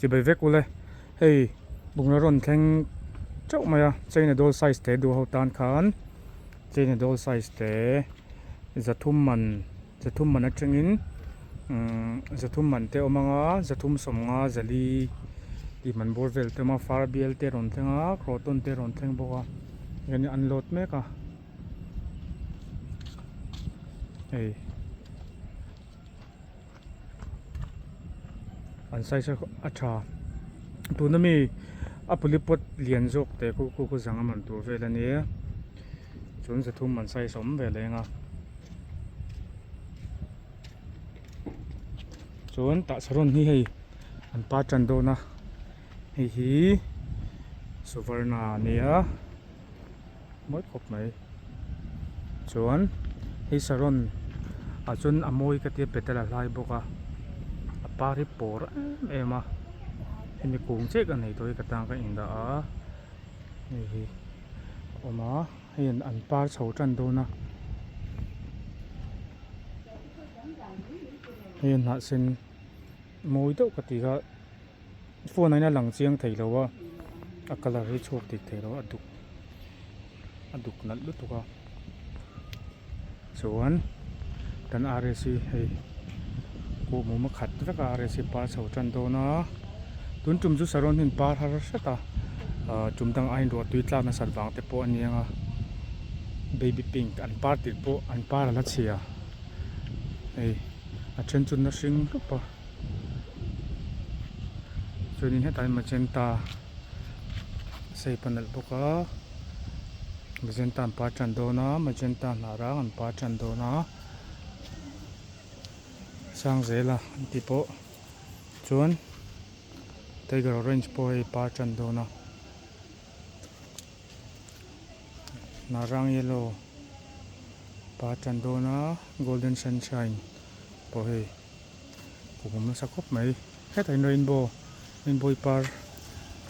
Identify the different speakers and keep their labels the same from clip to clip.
Speaker 1: chỉ bởi vết cule hey bùng nó rộn thèn chốc mày chơi này đôi size thế đua hậu tan khán chơi này đôi size thế giật thum mình ở trên in giật thum mình theo manga giật thum sòng nga zali thì mình bor vel te ma far biel te ron thenga kroton te ron theng boka yani unload me ka hey an sai sa acha tu na mi apulipot lian jok te ku zanga man tur vel ani chun zathum man sai som ve lenga chun ta saron hi hei an pa chan do na hi suvarna nia moi khop mai chuan hi saron a chun amoi ka te petala lai boka a pari por ema hemi kung che ka nei toi ka tang ka inda a hi oma hian an par chho chan do na hian na sin moi to ka ti ga phone aina lang chiang thei lowa a color hi chhok tik thei lo aduk nal lu tuka chuan tan RC hei ko mu ma khat veka RC par chho chan do na tun tum chu saron hin par har sata chum dang ain ro tui tla na sarwang te po anianga baby pink an par tir po an par la chia hei a chen chun na sing pa chuanin hetai magenta sei panel boka magenta an par chan do na magenta narang an par chan do na sang zela ti po chuan tiger orange po hei par chan do na narang yellow par chan do na golden sunshine po hei kumum na sakop mai hetai rainbow par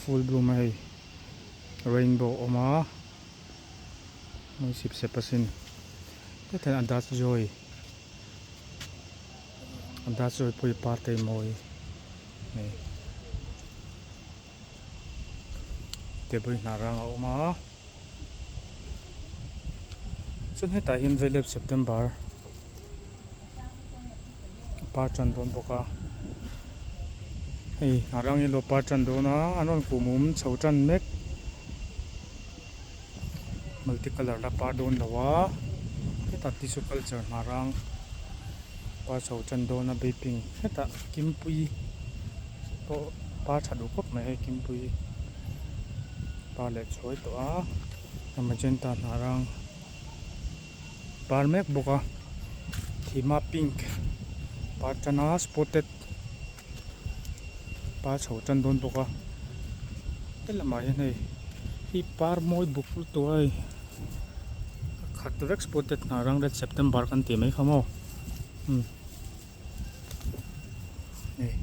Speaker 1: full bloom hei rainbow oma noi sip sepasin hetai andas joy poi par te moi nei te boi narang oma chun hetai hin velep September par chan don boka hei narang yellow par chan do na anon kumum chho chan mek multicolor la par don lawa heta tissue culture narang par chho chan do na be pink heta kimpui to par chadu kop mai he kimpui par le choi to a magenta narang par mek boka thima pink par chana spotted par chho chan don boka tela mai nei hi par moi buk to ai khat rex spotted narang red September kan ti mai khamo nei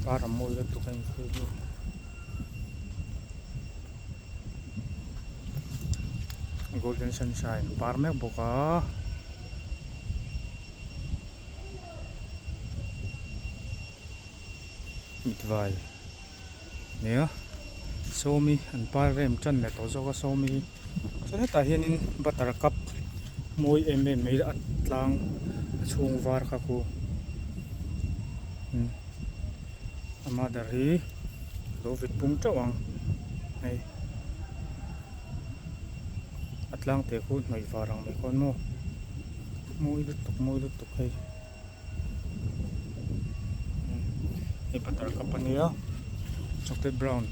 Speaker 1: par moi le to kan khu golden sunshine par mek boka mitvai nè somi an par rem chan le to zo ka somi chane ta hianin butter cup moi mai atlang chung war kha ku ama dari lo vit pung chawang nei atlang te khu noi warang me kon mo moi lu tuk hei butter cup ania chocolate brown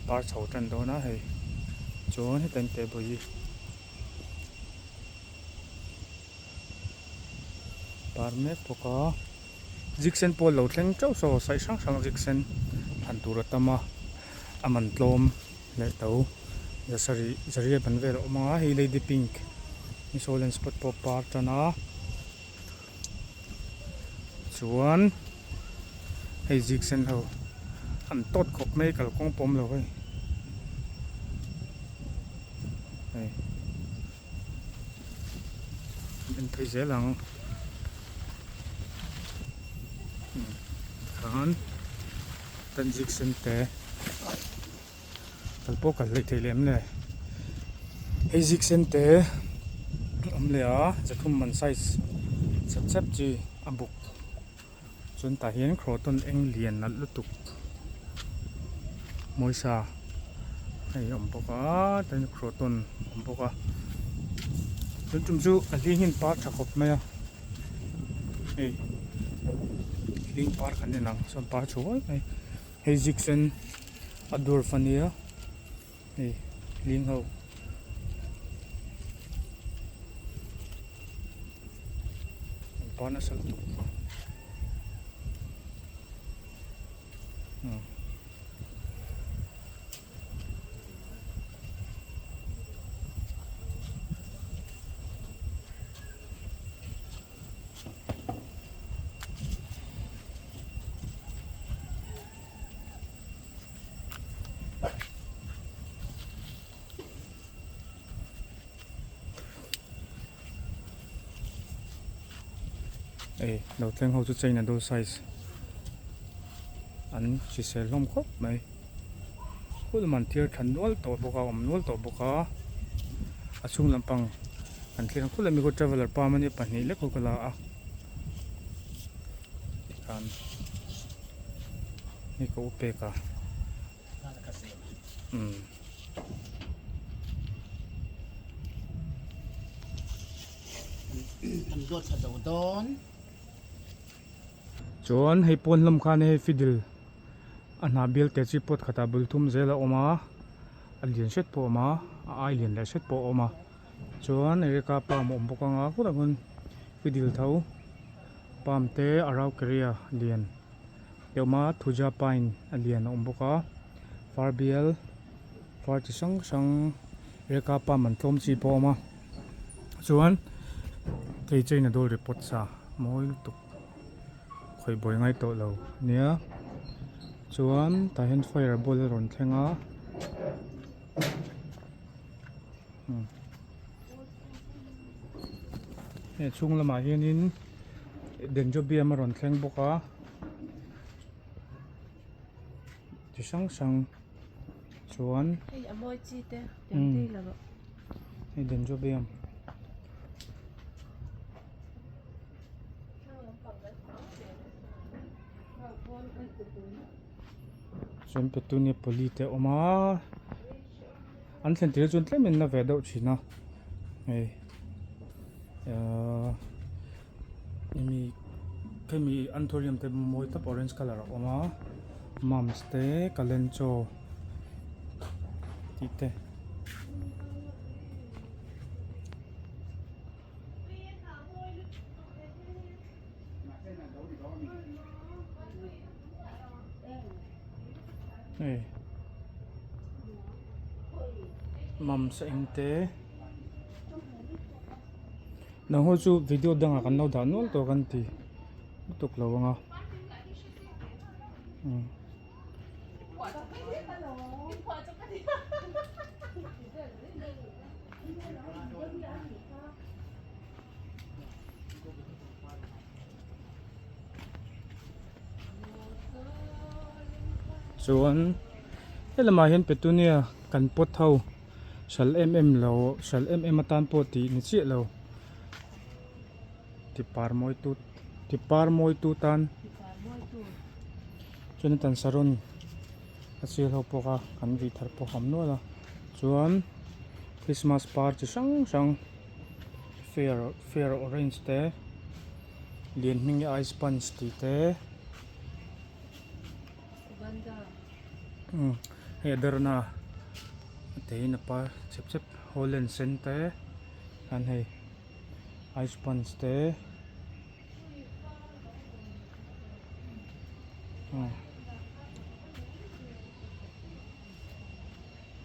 Speaker 1: par chho tan do na hei chon he tan te boi par mek poka jiksen pol lo thleng chau so sai sang jiksen han turatama aman tlom le to zari ban vel oma hi lady pink ni solen spot po par tana chuan hei jiksen ho an tot khop mai kal kong pom lo hei ben thei zelang khan tanjik sente kalpo kal le thelem le hejik sente amle a zathum man size chap chap chi abuk chun ta hian khroton eng lian na lutuk moisa hei om boka tan khroton om boka chun chum chu a lingin par thakop maya hei ling par khan nang som par choi hei hejik sen adur fania hei ling ho pana sal tu đầu tiên hậu chút chơi là đôi size anh chỉ sẽ lom khóc mày cuối màn thiệt thành nual tổ boka nual tổ boka asung lampang anh khi cuối là mình có traveler pa mani pani lek ko la a kan ni ko pe ka
Speaker 2: làm ruột thật đầu đón
Speaker 1: chuan hei pon lam khan hei fidil ana bel te chi pot khata bul thum zela oma alian shet po ma a alian la shet po oma chuan ere ka pam om boka nga khura gun fidil thau pam te arau korea lian yoma thuja pine alian om boka farbiel far chi sang sang ere ka pam man thom chi po ma chuan thei chaina dol report sa moi tuk khoi boi ngai to lo nia chuan ta hen fireball ron thlenga e chung lama hianin denjobiam ron thleng boka chi sang sang chuan
Speaker 3: hei amoi chi te tem te la
Speaker 1: hei denjobiam chuan petunia polite oma an thlen tir chun tlemin na ve deuh thina hei mi kemi anthurium te moi tap orange color oma mums te kalencho tite hei mums engte na ho chu video danga kan lo da nual to kan ti tuk lo nga chuan helama hian petunia kan pot thau sal lo sal atan po ti ni chi lo ti par moi tu tan chuan tan saron achil ho poka kan vi thar po ham no la chuan christmas par chi sang sang fair orange te lian ming ice sponge ti te header na te na pa chep chep holland sen te an hei ice sponge te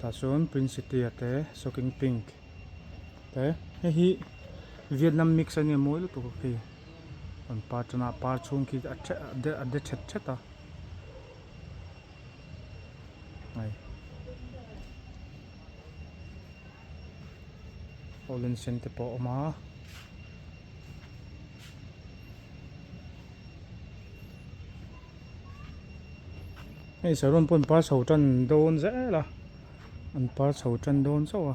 Speaker 1: ta chuan princety ate shocking pink te hi vietnam mix ani moi lu to ki an pa chana par chung ki a de chet cheta ai Holland sen te po oma Hei saron pun par chho tan don zela an par chho tan don chawa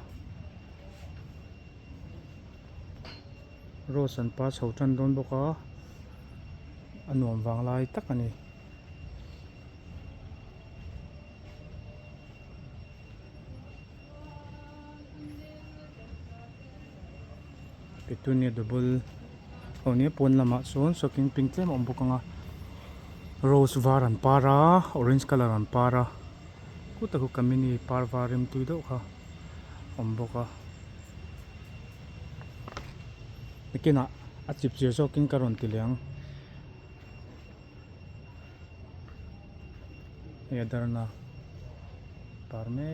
Speaker 1: rose an par chho tan don boka anuam wang lai tak ani petunia double oni pon lama chuan shocking pink tlem om boka nga rose var an para orange color an para kutaku kamini par varim tuido kha om boka ikina achip che shocking karon tiliang yadarna parme